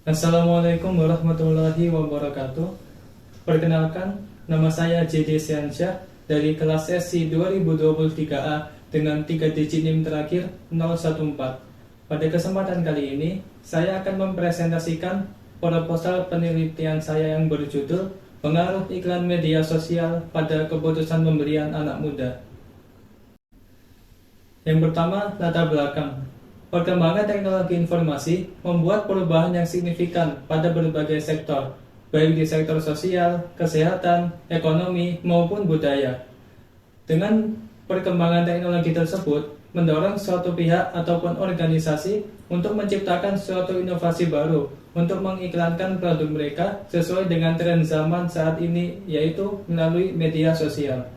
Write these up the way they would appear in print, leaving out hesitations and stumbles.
Assalamualaikum warahmatullahi wabarakatuh. Perkenalkan, nama saya JD Siansyah dari kelas SI 2023A dengan 3 digit NIM terakhir 014. Pada kesempatan kali ini, saya akan mempresentasikan proposal penelitian saya yang berjudul Pengaruh Iklan Media Sosial pada Keputusan Pembelian Anak Muda. Yang pertama, latar belakang. Perkembangan teknologi informasi membuat perubahan yang signifikan pada berbagai sektor, baik di sektor sosial, kesehatan, ekonomi, maupun budaya. Dengan perkembangan teknologi tersebut, mendorong suatu pihak ataupun organisasi untuk menciptakan suatu inovasi baru untuk mengiklankan produk mereka sesuai dengan tren zaman saat ini, yaitu melalui media sosial.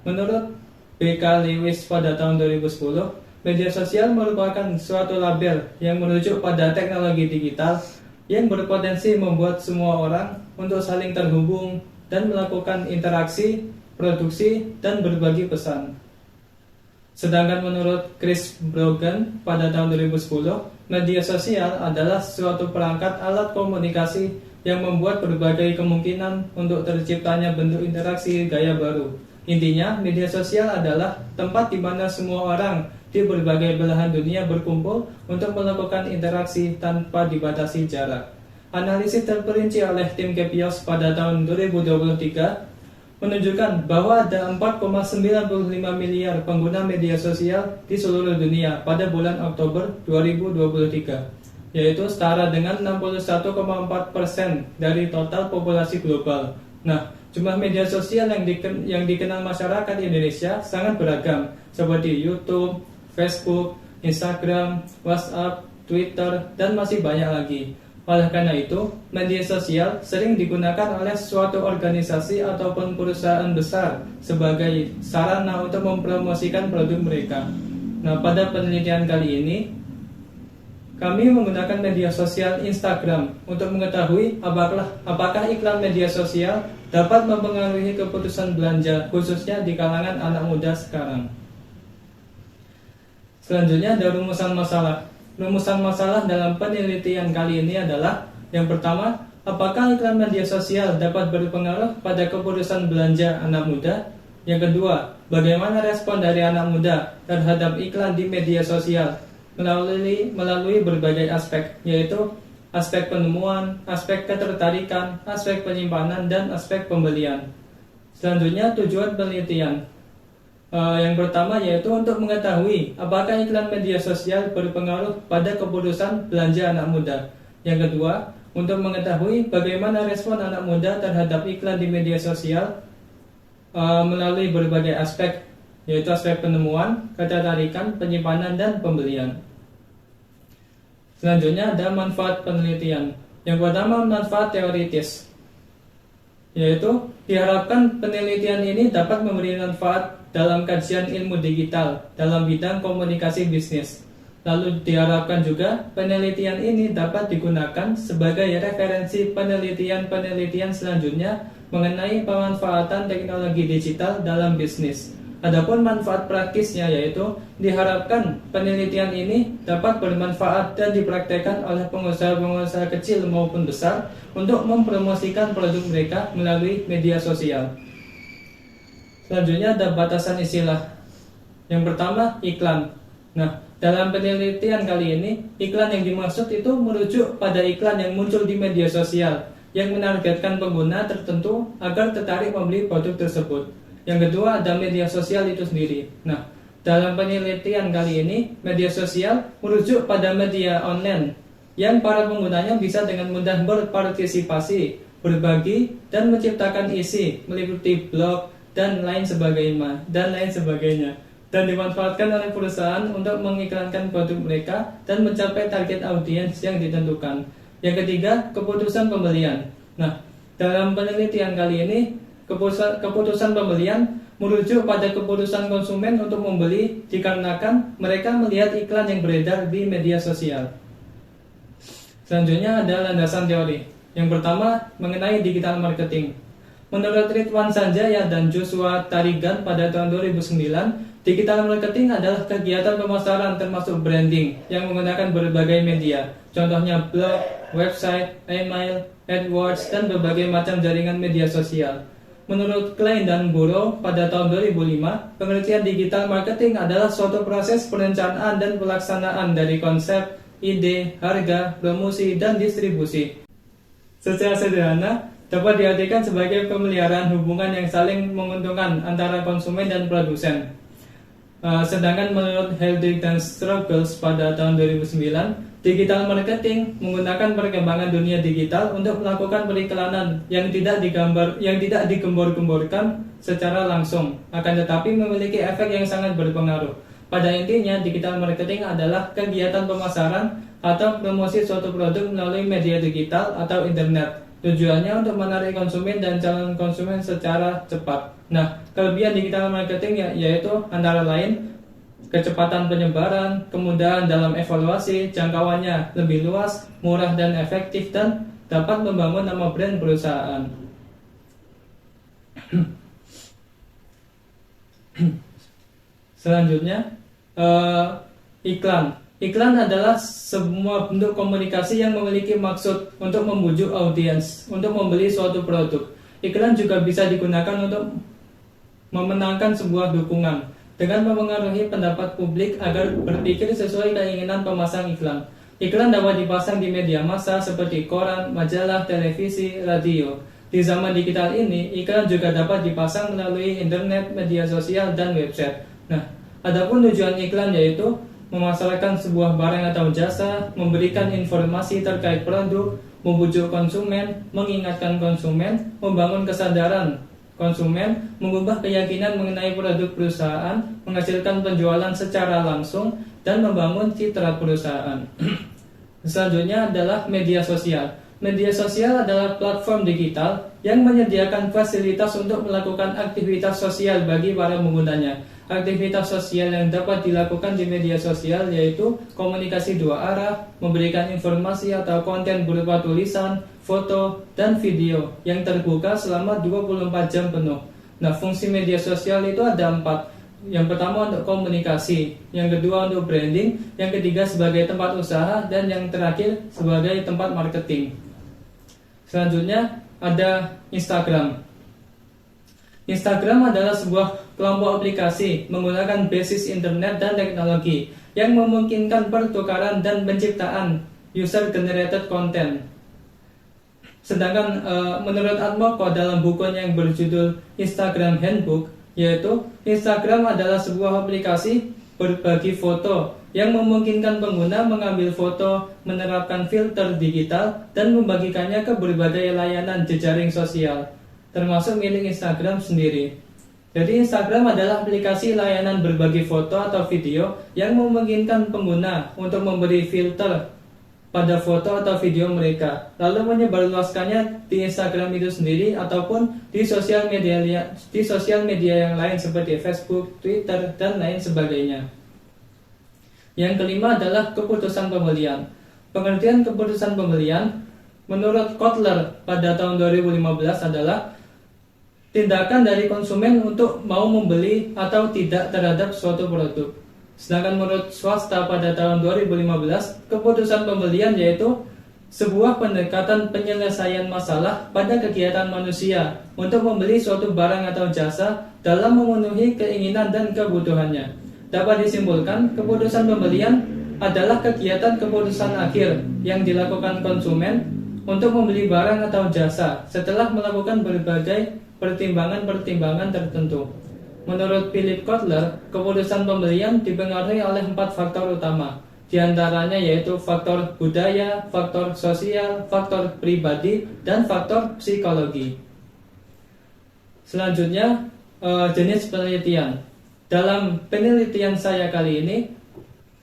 Menurut B.K. Lewis pada tahun 2010, media sosial merupakan suatu label yang merujuk pada teknologi digital yang berpotensi membuat semua orang untuk saling terhubung dan melakukan interaksi, produksi, dan berbagi pesan. Sedangkan menurut Chris Brogan pada tahun 2010, media sosial adalah suatu perangkat alat komunikasi yang membuat berbagai kemungkinan untuk terciptanya bentuk interaksi gaya baru. Intinya, media sosial adalah tempat di mana semua orang di berbagai belahan dunia berkumpul untuk melakukan interaksi tanpa dibatasi jarak. Analisis terperinci oleh tim Kepios pada tahun 2023 menunjukkan bahwa ada 4,95 miliar pengguna media sosial di seluruh dunia pada bulan Oktober 2023, yaitu setara dengan 61,4% dari total populasi global. Nah, jumlah media sosial yang dikenal masyarakat Indonesia sangat beragam, seperti YouTube, Facebook, Instagram, WhatsApp, Twitter, dan masih banyak lagi. Oleh karena itu, media sosial sering digunakan oleh suatu organisasi ataupun perusahaan besar sebagai sarana untuk mempromosikan produk mereka. Nah, pada penelitian kali ini, kami menggunakan media sosial Instagram untuk mengetahui apakah iklan media sosial dapat mempengaruhi keputusan belanja, khususnya di kalangan anak muda sekarang. Selanjutnya ada rumusan masalah. Rumusan masalah dalam penelitian kali ini adalah: yang pertama, apakah iklan media sosial dapat berpengaruh pada keputusan belanja anak muda? Yang kedua, bagaimana respon dari anak muda terhadap iklan di media sosial melalui berbagai aspek, yaitu aspek penemuan, aspek ketertarikan, aspek penyimpanan, dan aspek pembelian. Selanjutnya, tujuan penelitian. Yang pertama yaitu untuk mengetahui apakah iklan media sosial berpengaruh pada keputusan belanja anak muda. Yang kedua, untuk mengetahui bagaimana respon anak muda terhadap iklan di media sosial melalui berbagai aspek, yaitu aspek penemuan, ketertarikan, penyimpanan, dan pembelian. Selanjutnya ada manfaat penelitian. Yang pertama, manfaat teoritis, yaitu diharapkan penelitian ini dapat memberi manfaat dalam kajian ilmu digital dalam bidang komunikasi bisnis. Lalu diharapkan juga penelitian ini dapat digunakan sebagai referensi penelitian-penelitian selanjutnya mengenai pemanfaatan teknologi digital dalam bisnis. Adapun manfaat praktisnya yaitu diharapkan penelitian ini dapat bermanfaat dan dipraktekkan oleh pengusaha-pengusaha kecil maupun besar untuk mempromosikan produk mereka melalui media sosial. Selanjutnya ada batasan istilah. Yang pertama, iklan. Nah, dalam penelitian kali ini, iklan yang dimaksud itu merujuk pada iklan yang muncul di media sosial yang menargetkan pengguna tertentu agar tertarik membeli produk tersebut. Yang kedua, ada media sosial itu sendiri. Nah, dalam penelitian kali ini, media sosial merujuk pada media online yang para penggunanya bisa dengan mudah berpartisipasi, berbagi, dan menciptakan isi meliputi blog dan lain sebagainya, dan dimanfaatkan oleh perusahaan untuk mengiklankan produk mereka dan mencapai target audiens yang ditentukan. Yang ketiga, keputusan pembelian. Nah, dalam penelitian kali ini, keputusan pembelian merujuk pada keputusan konsumen untuk membeli dikarenakan mereka melihat iklan yang beredar di media sosial. Selanjutnya ada landasan teori. Yang pertama, mengenai digital marketing. Menurut Ridwan Sanjaya dan Joshua Tarigan pada tahun 2009, Digital marketing adalah kegiatan pemasaran termasuk branding yang menggunakan berbagai media. Contohnya blog, website, email, AdWords, dan berbagai macam jaringan media sosial. Menurut Klein dan Burrow pada tahun 2005, pengertian digital marketing adalah suatu proses perencanaan dan pelaksanaan dari konsep, ide, harga, promosi, dan distribusi. Secara sederhana, dapat diartikan sebagai pemeliharaan hubungan yang saling menguntungkan antara konsumen dan produsen. Sedangkan menurut Heldrich dan Struggles pada tahun 2009, digital marketing menggunakan perkembangan dunia digital untuk melakukan periklanan yang tidak digembor-gemborkan secara langsung, akan tetapi memiliki efek yang sangat berpengaruh. Pada intinya, digital marketing adalah kegiatan pemasaran atau promosi suatu produk melalui media digital atau internet. Tujuannya untuk menarik konsumen dan calon konsumen secara cepat. Nah, kelebihan digital marketing yaitu antara lain kecepatan penyebaran, kemudahan dalam evaluasi, jangkauannya lebih luas, murah dan efektif, dan dapat membangun nama brand perusahaan. Selanjutnya, iklan. Iklan adalah semua bentuk komunikasi yang memiliki maksud untuk membujuk audiens untuk membeli suatu produk. Iklan juga bisa digunakan untuk memenangkan sebuah dukungan dengan mempengaruhi pendapat publik agar berpikir sesuai keinginan pemasang iklan. Iklan dapat dipasang di media massa seperti koran, majalah, televisi, radio. Di zaman digital ini, iklan juga dapat dipasang melalui internet, media sosial, dan website. Nah, adapun tujuan iklan yaitu memasarkan sebuah barang atau jasa, memberikan informasi terkait produk, membujuk konsumen, mengingatkan konsumen, membangun kesadaran konsumen, mengubah keyakinan mengenai produk perusahaan, menghasilkan penjualan secara langsung, dan membangun citra perusahaan. Selanjutnya adalah media sosial. Media sosial adalah platform digital yang menyediakan fasilitas untuk melakukan aktivitas sosial bagi para penggunanya. Aktivitas sosial yang dapat dilakukan di media sosial yaitu komunikasi dua arah, memberikan informasi atau konten berupa tulisan, foto, dan video yang terbuka selama 24 jam penuh. Nah, fungsi media sosial itu ada 4. Yang pertama untuk komunikasi, yang kedua untuk branding, yang ketiga sebagai tempat usaha, dan yang terakhir sebagai tempat marketing. Selanjutnya ada Instagram. Instagram adalah sebuah kelompok aplikasi menggunakan basis internet dan teknologi yang memungkinkan pertukaran dan penciptaan user-generated content. Sedangkan menurut Atmoko dalam bukunya yang berjudul Instagram Handbook, yaitu Instagram adalah sebuah aplikasi berbagi foto yang memungkinkan pengguna mengambil foto, menerapkan filter digital, dan membagikannya ke berbagai layanan jejaring sosial, termasuk milik Instagram sendiri. Jadi Instagram adalah aplikasi layanan berbagi foto atau video yang memungkinkan pengguna untuk memberi filter pada foto atau video mereka, lalu menyebarluaskannya di Instagram itu sendiri ataupun di sosial media yang lain seperti Facebook, Twitter, dan lain sebagainya. Yang kelima adalah keputusan pembelian. Pengertian keputusan pembelian menurut Kotler pada tahun 2015 adalah tindakan dari konsumen untuk mau membeli atau tidak terhadap suatu produk. Sedangkan menurut swasta pada tahun 2015, keputusan pembelian yaitu sebuah pendekatan penyelesaian masalah pada kegiatan manusia untuk membeli suatu barang atau jasa dalam memenuhi keinginan dan kebutuhannya. Dapat disimpulkan, keputusan pembelian adalah kegiatan keputusan akhir yang dilakukan konsumen untuk membeli barang atau jasa setelah melakukan berbagai pertimbangan-pertimbangan tertentu. Menurut Philip Kotler, keputusan pembelian dipengaruhi oleh 4 faktor utama. Di antaranya yaitu faktor budaya, faktor sosial, faktor pribadi, dan faktor psikologi. Selanjutnya, jenis penelitian. Dalam penelitian saya kali ini,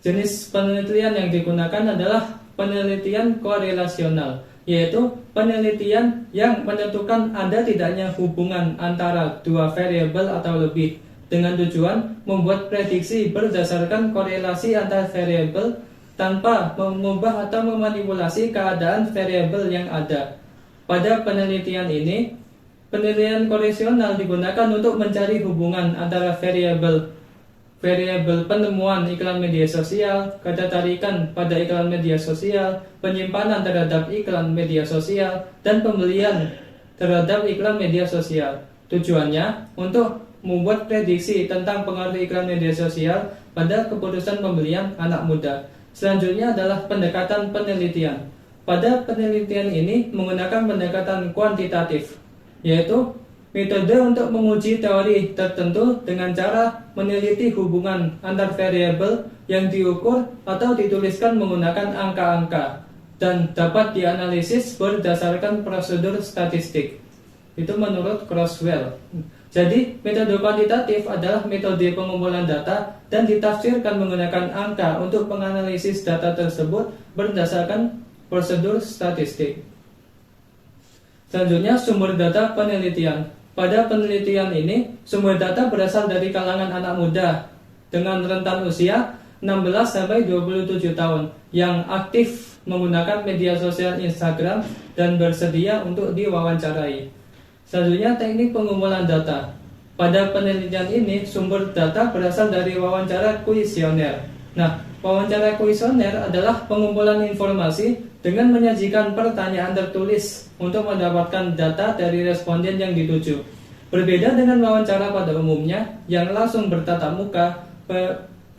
jenis penelitian yang digunakan adalah penelitian korelasional, yaitu penelitian yang menentukan ada tidaknya hubungan antara dua variabel atau lebih dengan tujuan membuat prediksi berdasarkan korelasi antar variabel tanpa mengubah atau memanipulasi keadaan variabel yang ada. Pada penelitian ini, penelitian korelasional digunakan untuk mencari hubungan antara variabel penemuan iklan media sosial, ketertarikan pada iklan media sosial, penyimpanan terhadap iklan media sosial, dan pembelian terhadap iklan media sosial. Tujuannya untuk membuat prediksi tentang pengaruh iklan media sosial pada keputusan pembelian anak muda. Selanjutnya adalah pendekatan penelitian. Pada penelitian ini menggunakan pendekatan kuantitatif, yaitu metode untuk menguji teori tertentu dengan cara meneliti hubungan antar variabel yang diukur atau dituliskan menggunakan angka-angka dan dapat dianalisis berdasarkan prosedur statistik. Itu menurut Crosswell. Jadi, metode kuantitatif adalah metode pengumpulan data dan ditafsirkan menggunakan angka untuk menganalisis data tersebut berdasarkan prosedur statistik. Selanjutnya, sumber data penelitian. Pada penelitian ini, sumber data berasal dari kalangan anak muda dengan rentan usia 16-27 tahun yang aktif menggunakan media sosial Instagram dan bersedia untuk diwawancarai. Selanjutnya, teknik pengumpulan data. Pada penelitian ini, sumber data berasal dari wawancara kuesioner. Nah, wawancara kuesioner adalah pengumpulan informasi dengan menyajikan pertanyaan tertulis untuk mendapatkan data dari responden yang dituju. Berbeda dengan wawancara pada umumnya yang langsung bertatap muka,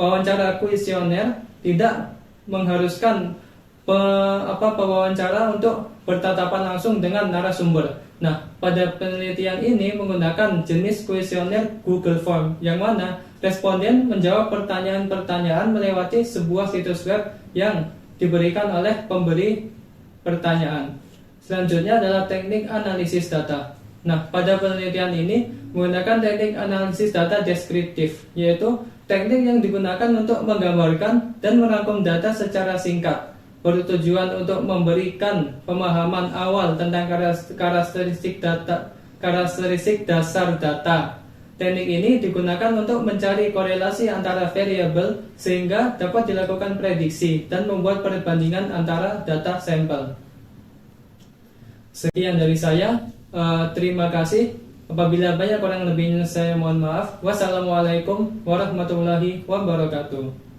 wawancara kuesioner tidak mengharuskan pewawancara untuk bertatapan langsung dengan narasumber. Nah, pada penelitian ini menggunakan jenis kuesioner Google Form, yang mana responden menjawab pertanyaan-pertanyaan melewati sebuah situs web yang diberikan oleh pemberi pertanyaan. Selanjutnya adalah teknik analisis data. Nah, pada penelitian ini menggunakan teknik analisis data deskriptif, yaitu teknik yang digunakan untuk menggambarkan dan merangkum data secara singkat, bertujuan untuk memberikan pemahaman awal tentang karakteristik dasar data. Teknik ini digunakan untuk mencari korelasi antara variabel sehingga dapat dilakukan prediksi dan membuat perbandingan antara data sampel. Sekian dari saya. Terima kasih. Apabila banyak kurang lebihnya saya mohon maaf. Wassalamualaikum warahmatullahi wabarakatuh.